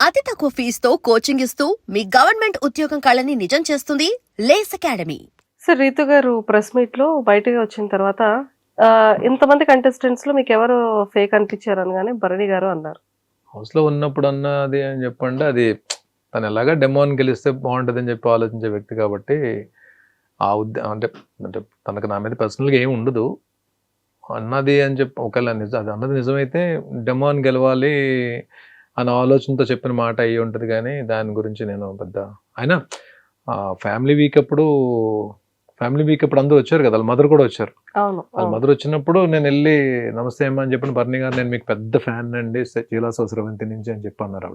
అతి తక్కువ ఫీజుతో కోచింగ్ ఇస్తూ మీ గవర్నమెంట్ ఉద్యోగం కళని నిజం చేస్తుంది లేస్ అకాడమీ. సార్ రీతు గారు ప్రెస్ మీట్ లో బయటకు వచ్చిన తర్వాత ఇంతమంది కంటెస్టెంట్స్ లో మీకు ఎవరు ఫేక్ అనిపించారు అనగానే భరణి గారు అన్నారు. హౌస్ లో ఉన్నప్పుడు అన్నది అని చెప్పండి, అది తను ఎలాగా డెమోని గెలిస్తే బాగుంటుంది అని చెప్పి ఆలోచించే వ్యక్తి కాబట్టి ఆ అంటే అంటే తనకు నా మీద పర్సనల్గా ఏమి ఉండదు అన్నది అని చెప్పి ఒకవేళ అది అన్నది నిజమైతే డెమోని గెలవాలి అన్న ఆలోచనతో చెప్పిన మాట అయ్యి ఉంటుంది. కానీ దాని గురించి నేను పెద్ద అయినా ఫ్యామిలీ వీక్ అప్పుడు అందరూ వచ్చారు కదా, వాళ్ళ మదర్ కూడా వచ్చారు. వాళ్ళ మదర్ వచ్చినప్పుడు నేను వెళ్ళి నమస్తే అమ్మా అని చెప్పిన భరణి గారు నేను మీకు పెద్ద ఫ్యాన్ అండి చీలాస స్రవంతి నుంచి అని చెప్పి అన్నారు.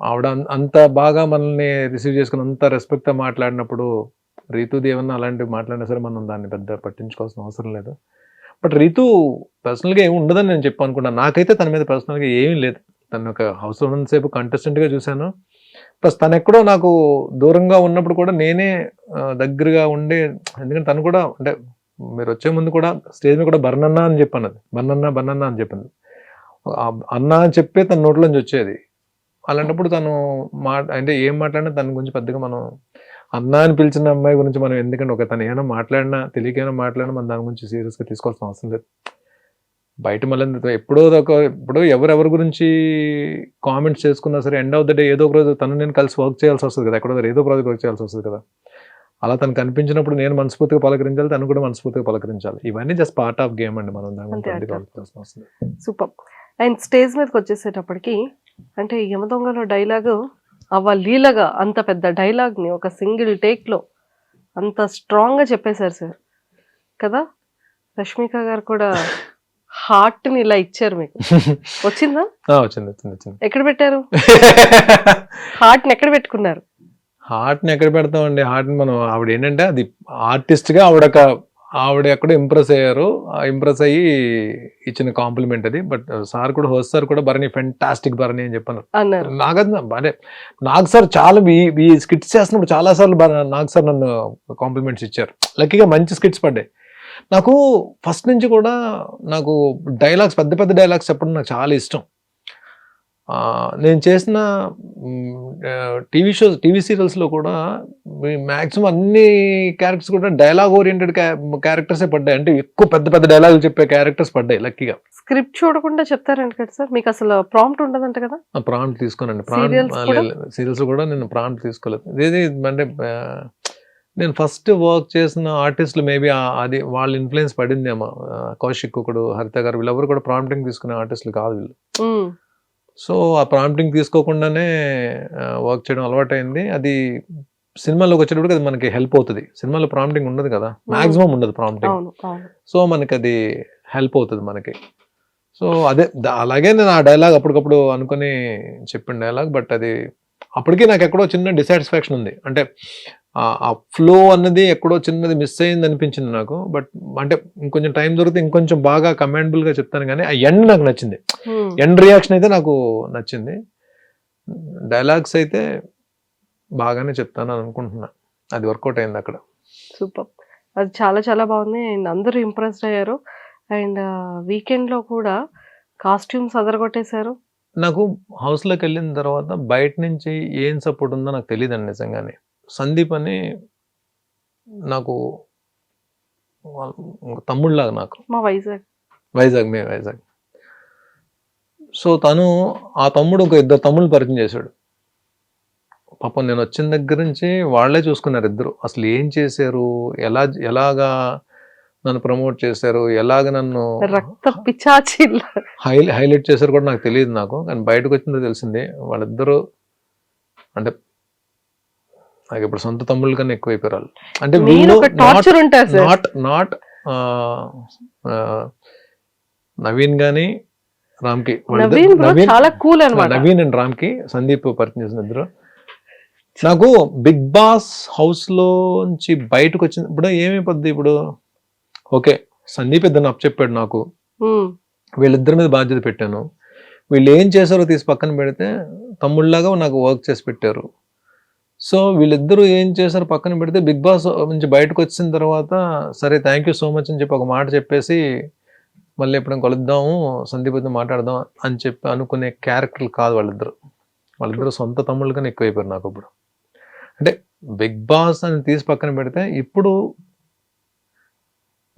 ఆవిడ అంత బాగా మనల్ని రిసీవ్ చేసుకుని అంత రెస్పెక్ట్తో మాట్లాడినప్పుడు రీతు దేవన్న అలాంటివి మాట్లాడినా సరే మనం దాన్ని పెద్ద పట్టించుకోవాల్సిన అవసరం లేదు. బట్ రీతు పర్సనల్గా ఏమి ఉండదని నేను చెప్పి అనుకున్నాను. నాకైతే తన మీద పర్సనల్గా ఏమీ లేదు. తను ఒక హౌస్లో ఉన్నంతసేపు కంటెస్టెంట్గా చూశాను. ప్లస్ తను ఎక్కడో నాకు దూరంగా ఉన్నప్పుడు కూడా నేనే దగ్గరగా ఉండి, ఎందుకంటే తను కూడా అంటే మీరు వచ్చే ముందు కూడా స్టేజ్ మీద కూడా బర్నన్నా అని చెప్పన్నది, బర్నన్నా అని చెప్పింది. అన్న అని చెప్పే తన నోట్లోంచి వచ్చేది. అలాంటప్పుడు తను అంటే ఏం మాట్లాడినా తన గురించి పెద్దగా మనం అన్న అని పిలిచిన అమ్మాయి గురించి మనం ఎందుకంటే ఒక తను ఏమైనా మాట్లాడినా తెలియకైనా మాట్లాడినా మనం దాని గురించి సీరియస్గా తీసుకోవాల్సిన అవసరం లేదు. బయట మళ్ళీ ఎప్పుడో ఎవరెవరి గురించి కామెంట్స్ చేసుకున్నా సరే ఎండ్ ఆఫ్ ద డే ఏదో ఒక రోజు తను నేను కలిసి వర్క్ చేయాల్సి వస్తుంది కదా, ఎక్కడో ఏదో ప్రాజెక్ట్ వర్క్ చేయాల్సి వస్తుంది కదా. అలా తను కనిపించినప్పుడు నేను మనస్ఫూర్తిగా పలకరించాలి, తను కూడా మనస్ఫూర్తిగా పలకరించాలి. ఇవన్నీ జస్ట్ పార్ట్ ఆఫ్ గేమ్ అండి. మనం దాని గురించి వస్తుంది. సూపర్. అండ్ స్టేజ్ మీదకి వచ్చేసేటప్పటికి అంటే యమదొంగలో డైలాగు లీలగా అంత పెద్ద డైలాగ్ని ఒక సింగిల్ టేక్లో అంత స్ట్రాంగ్గా చెప్పేశారు సార్ కదా. రష్మిక గారు కూడా హార్ట్ని ఇలా ఇచ్చారు మీకు. వచ్చిందా? వచ్చింది. ఎక్కడ పెట్టారు హార్ట్ని? ఎక్కడ పెట్టుకున్నారు? హార్ట్ని ఎక్కడ పెడతామండి? హార్ట్ని మనం ఆవిడ ఏంటంటే అది ఆర్టిస్ట్గా ఆవిడ ఎక్కడో ఇంప్రెస్ అయ్యారు. ఇంప్రెస్ అయ్యి ఇచ్చిన కాంప్లిమెంట్ అది. బట్ సార్ కూడా హోస్ట్ సార్ కూడా భరణి ఫెంటాస్టిక్ భరణి అని చెప్పాను. నాకు సార్ చాలా ఈ స్కిట్స్ చేస్తున్నప్పుడు చాలా సార్లు నాకు సార్ నన్ను కాంప్లిమెంట్స్ ఇచ్చారు. లక్కీగా మంచి స్కిట్స్ పడ్డాయి. నాకు ఫస్ట్ నుంచి కూడా నాకు డైలాగ్స్ పెద్ద డైలాగ్స్ చెప్పడం నాకు చాలా ఇష్టం. నేను చేసిన టీవీ సీరియల్స్లో కూడా మ్యాక్సిమం అన్ని క్యారెక్టర్స్ కూడా డైలాగ్ ఓరియంటెడ్ క్యారెక్టర్సే పడ్డాయి. అంటే ఎక్కువ పెద్ద డైలాగులు చెప్పే క్యారెక్టర్స్ పడ్డాయి లక్కీగా. స్క్రిప్ట్ చూడకుండా చెప్తారంట కదా సార్, మీకు అసలు ప్రాంప్ట్ ఉండదంట కదా? ప్రాంప్ట్ తీసుకోనండి. సీరియల్స్ కూడా నేను ప్రాంప్ట్ తీసుకోలేదు. ఇది అంటే నేను ఫస్ట్ వర్క్ చేసిన ఆర్టిస్టులు మేబీ అది వాళ్ళ ఇన్ఫ్లుయెన్స్ పడిందేమో. కౌశిక్ ఒకడు, హరిత గారు, వీళ్ళెవరు కూడా ప్రాంప్టింగ్ తీసుకునే ఆర్టిస్టులు కాదు వీళ్ళు. సో ఆ ప్రాంప్టింగ్ తీసుకోకుండానే వర్క్ చేయడం అలవాటైంది. అది సినిమాలోకి వచ్చేటప్పుడు అది మనకి హెల్ప్ అవుతుంది. సినిమాలో ప్రాంప్టింగ్ ఉండదు కదా, మాక్సిమం ఉండదు ప్రాంప్టింగ్. సో మనకి అది హెల్ప్ అవుతుంది మనకి. సో అదే అలాగే నేను ఆ డైలాగ్ అప్పటికప్పుడు అనుకుని చెప్పిన డైలాగ్. బట్ అది అప్పటికీ నాకు ఎక్కడో చిన్న డిసాటిస్ఫాక్షన్ ఉంది. అంటే ఆ ఫ్లో అన్నది ఎక్కడో చిన్నది మిస్ అయింది అనిపించింది నాకు. బట్ అంటే ఇంకొంచెం టైం దొరికితే ఇంకొంచెం బాగా కమాండబుల్గా చెప్తాను. కానీ ఆ ఎండ్ నాకు నచ్చింది. ఎండ్ రియాక్షన్ అయితే నాకు నచ్చింది. డైలాగ్స్ అయితే బాగానే చెప్తాను అని అనుకుంటున్నా. అది వర్కౌట్ అయింది అక్కడ. సూపర్. అది చాలా బాగుంది. అండ్ అందరూ ఇంప్రెస్డ్ అయ్యారు. అండ్ వీకెండ్లో కూడా కాస్ట్యూమ్స్ అదరగొట్టేశారు. నాకు హౌస్లోకి వెళ్ళిన తర్వాత బయట నుంచి ఏం సపోర్ట్ ఉందో నాకు తెలియదండి నిజంగానే. సందీప్ అని నాకు తమ్ముళ్ళలాగా, నాకు వైజాగ్. సో తను ఆ తమ్ముడు ఒక ఇద్దరు తమ్ముళ్ళు పరిచయం చేశాడు. పాపం నేను వచ్చిన దగ్గర నుంచి వాళ్ళే చూసుకున్నారు ఇద్దరు. అసలు ఏం చేశారు, ఎలాగా నన్ను ప్రమోట్ చేశారు, ఎలాగ నన్ను హైలైట్ చేశారు కూడా నాకు తెలియదు. నాకు కానీ బయటకు వచ్చిందో తెలిసింది. వాళ్ళిద్దరూ అంటే నాకు ఇప్పుడు సొంత తమ్ముళ్ళ కన్నా ఎక్కువైపోయారు. అంటే నాట్ నవీన్ గాని రామ్కి, నవీన్ అండ్ రామ్కి సందీప్ పరిచయం చేసిన ఇద్దరు. నాకు బిగ్ బాస్ హౌస్ లోంచి బయటకు వచ్చిన ఇప్పుడు ఏమైపోద్ది, ఇప్పుడు ఓకే సందీప్ ఇద్దరు చెప్పాడు నాకు, వీళ్ళిద్దరి మీద బాధ్యత పెట్టాను. వీళ్ళు ఏం చేశారో తీసి పక్కన పెడితే తమ్ముళ్ళలాగా నాకు వర్క్ చేసి పెట్టారు. సో వీళ్ళిద్దరూ ఏం చేశారు పక్కన పెడితే బిగ్ బాస్ నుంచి బయటకు వచ్చిన తర్వాత సరే థ్యాంక్ యూ సో మచ్ అని చెప్పి ఒక మాట చెప్పేసి మళ్ళీ ఎప్పుడైనా కలుద్దాము సందీప్తో మాట్లాడదాం అని చెప్పి అనుకునే క్యారెక్టర్లు కాదు వాళ్ళిద్దరు. వాళ్ళిద్దరు సొంత తమ్ముళ్ళు కన్నా ఎక్కువైపోయారు నాకు ఇప్పుడు. అంటే బిగ్ బాస్ అని తీసి పక్కన పెడితే ఇప్పుడు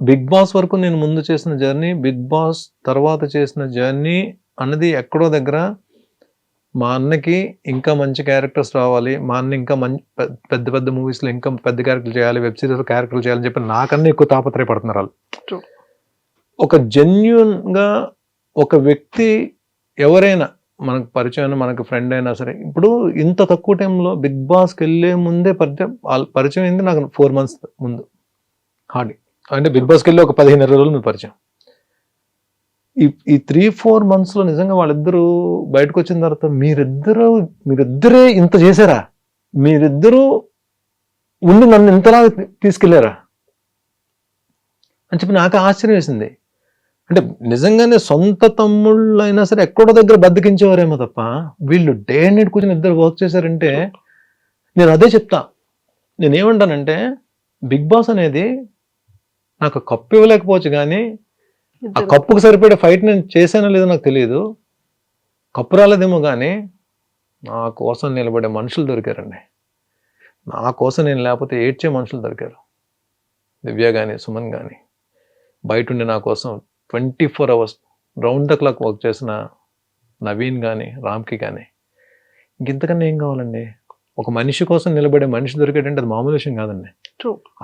బిగ్ బాస్ వరకు నేను ముందు చేసిన జర్నీ, బిగ్ బాస్ తర్వాత చేసిన జర్నీ అన్నది ఎక్కడో దగ్గర మా అన్నకి ఇంకా మంచి క్యారెక్టర్స్ రావాలి, మా అన్న ఇంకా పెద్ద పెద్ద మూవీస్లో ఇంకా పెద్ద క్యారెక్టర్లు చేయాలి, వెబ్ సిరీస్లో క్యారెక్టర్లు చేయాలని చెప్పి నాకన్నా ఎక్కువ తాపత్రయపడుతున్నారు వాళ్ళు. True. ఒక జెన్యున్గా ఒక వ్యక్తి ఎవరైనా మనకు పరిచయం, మనకు ఫ్రెండ్ అయినా సరే, ఇప్పుడు ఇంత తక్కువ టైంలో బిగ్ బాస్కి వెళ్ళే ముందే పరిచయం అయింది నాకు 4 months ముందు హార్డ్లీ. అంటే బిగ్ బాస్కి వెళ్ళి ఒక 15-20 రోజులు ముందు పరిచయం. ఈ 3-4 monthsలో నిజంగా వాళ్ళిద్దరూ బయటకు వచ్చిన తర్వాత మీరిద్దరే ఇంత చేశారా, మీరిద్దరూ ఉండి నన్ను ఇంతలా తీసుకెళ్లారా అని చెప్పి నాకు ఆశ్చర్యం వేసింది. అంటే నిజంగానే సొంత తమ్ముళ్ళు అయినా సరే ఎక్కడో దగ్గర బద్దకించేవారేమో తప్ప వీళ్ళు డే అండ్ నైట్ కూర్చొని ఇద్దరు వర్క్ చేశారంటే నేను అదే చెప్తా. నేనేమంటానంటే బిగ్ బాస్ అనేది నాకు కప్పు ఇవ్వలేకపోవచ్చు కానీ ఆ కప్పుకు సరిపడే ఫైట్ నేను చేశానో లేదో నాకు తెలియదు, కప్పు రాలేదేమో కానీ నా కోసం నిలబడే మనుషులు దొరికారండి. నా కోసం నేను లేకపోతే ఏడ్చే మనుషులు దొరికారు. దివ్య కానీ సుమన్ కానీ బయట ఉండి నా కోసం 24 hours round the clock work చేసిన నవీన్ కానీ రామ్కి కానీ ఇంకెంతకన్నా ఏం కావాలండి? ఒక మనిషి కోసం నిలబడే మనిషి దొరికేటంటే అది మామూలు విషయం కాదండి.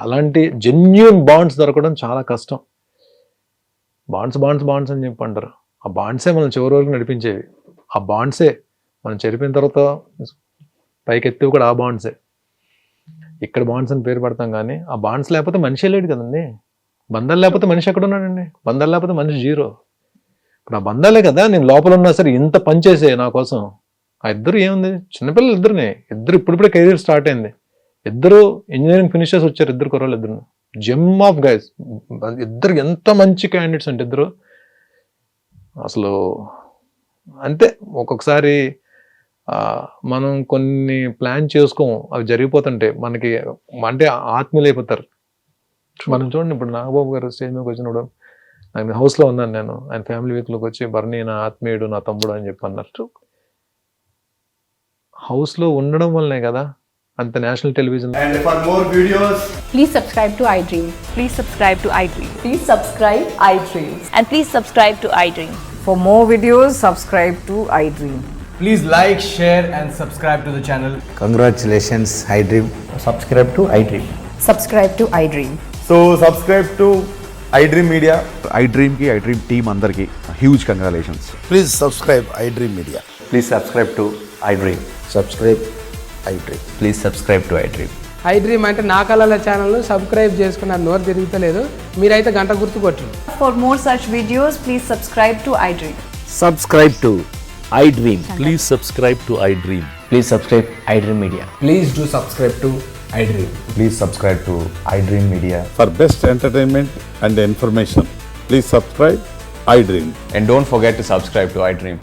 అలాంటి జెన్యూన్ బాండ్స్ దొరకడం చాలా కష్టం. బాండ్స్ అని చెప్పి అంటారు. ఆ బాండ్సే మనం చివరి వరకు నడిపించేవి. ఆ బాండ్సే మనం చెరిపిన తర్వాత పైకెత్తివి కూడా ఆ బాండ్సే. ఇక్కడ బాండ్స్ అని పేరు పడతాం కానీ ఆ బాండ్స్ లేకపోతే మనిషి లేడు కదండి. బంధాలు లేకపోతే మనిషి ఎక్కడ ఉన్నాడండి? బంధాలు లేకపోతే మనిషి జీరో. ఇప్పుడు ఆ బంధాలే కదా నేను లోపల ఉన్నా సరే ఇంత పనిచేసే నా కోసం. ఆ ఇద్దరు ఏముంది, చిన్నపిల్లలు ఇద్దరు ఇప్పుడిప్పుడే కెరీర్ స్టార్ట్ అయింది. ఇద్దరు ఇంజనీరింగ్ ఫినిషర్స్ వచ్చారు, ఇద్దరు కుర్రాళ్ళు ఇద్దరు. జెమ్ ఆఫ్ గైస్ ఇద్దరు. ఎంత మంచి క్యాండిడేట్స్ అంటే ఇద్దరు అసలు. అంతే ఒక్కొక్కసారి మనం కొన్ని ప్లాన్ చేసుకోము, అవి జరిగిపోతుంటే మనకి అంటే ఆత్మీయులు అయిపోతారు. మనం చూడండి ఇప్పుడు నాగబాబు గారు స్టేజ్ మీదకి వచ్చినప్పుడు ఆయన హౌస్లో ఉన్నాను నేను, ఆయన ఫ్యామిలీ వీక్లోకి వచ్చి బర్నీ నా ఆత్మీయుడు నా తమ్ముడు అని చెప్పి అన్నారు. హౌస్లో ఉండడం వల్లనే కదా అంత national television. And for more videos, Please subscribe to iDream. Please subscribe to iDream. Please subscribe iDream. And please subscribe to iDream. For more videos, subscribe to iDream. please like, share and subscribe to the channel. Congratulations, iDream. Subscribe to iDream. Subscribe to iDream. So subscribe to iDream Media. iDream ki iDream team andarki huge congratulations. Please subscribe iDream Media. Please subscribe to iDream. Subscribe iDream. Please subscribe to iDream. iDream అంటే నా కళల channel subscribe చేసుకున్న నోరు తిరుగుతలేదు, మీరైతే గంట గుర్తు కొట్టండి. For more such videos, please subscribe to iDream. Subscribe to iDream. Please subscribe to iDream. Please subscribe iDream Media. Please do subscribe to iDream. Please subscribe to iDream Media. For best entertainment and information, please subscribe iDream. And don't forget to subscribe to iDream.